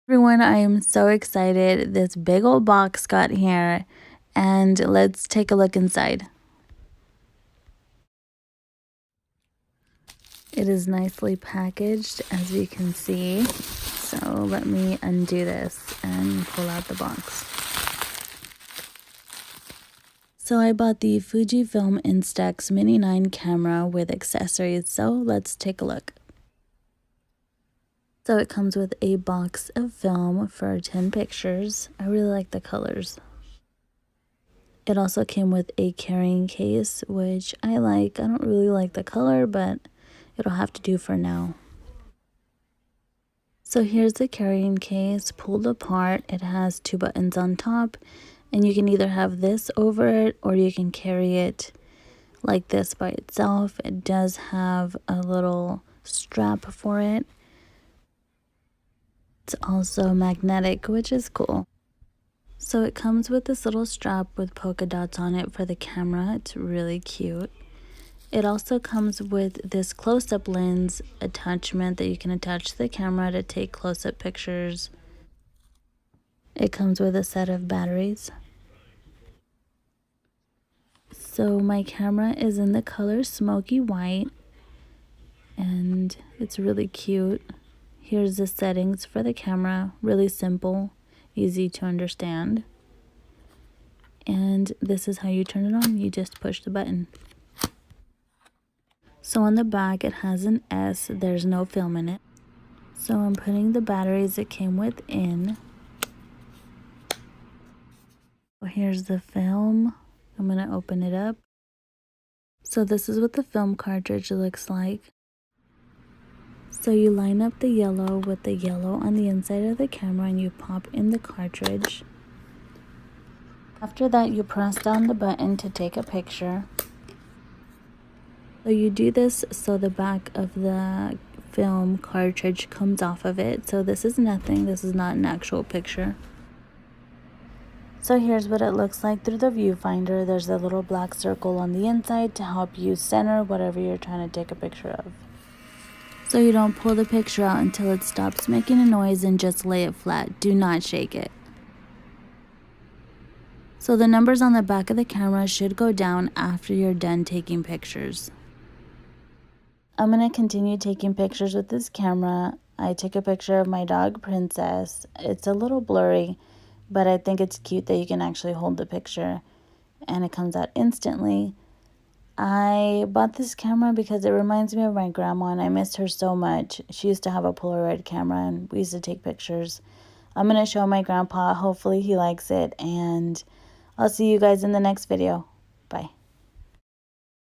Everyone, I am so excited. This big old box got here, and let's take a look inside. It is nicely packaged, as you can see. So let me undo this and pull out the box. So I bought the Fujifilm Instax Mini 9 camera with accessories, so let's take a look. So it comes with a box of film for 10 pictures. I really like the colors. It also came with a carrying case, which I like. I don't really like the color, but it'll have to do for now. So here's the carrying case pulled apart. It has 2 buttons on top, and you can either have this over it or you can carry it like this by itself. It does have a little strap for it. It's also magnetic, which is cool. So it comes with this little strap with polka dots on it for the camera. It's really cute. It also comes with this close-up lens attachment that you can attach to the camera to take close-up pictures. It comes with a set of batteries. So my camera is in the color smoky white, and it's really cute. Here's the settings for the camera, really simple, easy to understand. And this is how you turn it on. You just push the button. So on the back it has an S, there's no film in it. So I'm putting the batteries it came with in. Here's the film. I'm going to open it up. So this is what the film cartridge looks like. So you line up the yellow with the yellow on the inside of the camera and you pop in the cartridge. After that, you press down the button to take a picture. So you do this so the back of the film cartridge comes off of it. So this is nothing. This is not an actual picture. So here's what it looks like through the viewfinder. There's a little black circle on the inside to help you center whatever you're trying to take a picture of. So you don't pull the picture out until it stops making a noise and just lay it flat. Do not shake it. So the numbers on the back of the camera should go down after you're done taking pictures. I'm going to continue taking pictures with this camera. I took a picture of my dog Princess. It's a little blurry, but I think it's cute that you can actually hold the picture and it comes out instantly. I bought this camera because it reminds me of my grandma and I missed her so much. She used to have a Polaroid camera and we used to take pictures. I'm going to show my grandpa. Hopefully he likes it, and I'll see you guys in the next video. Bye.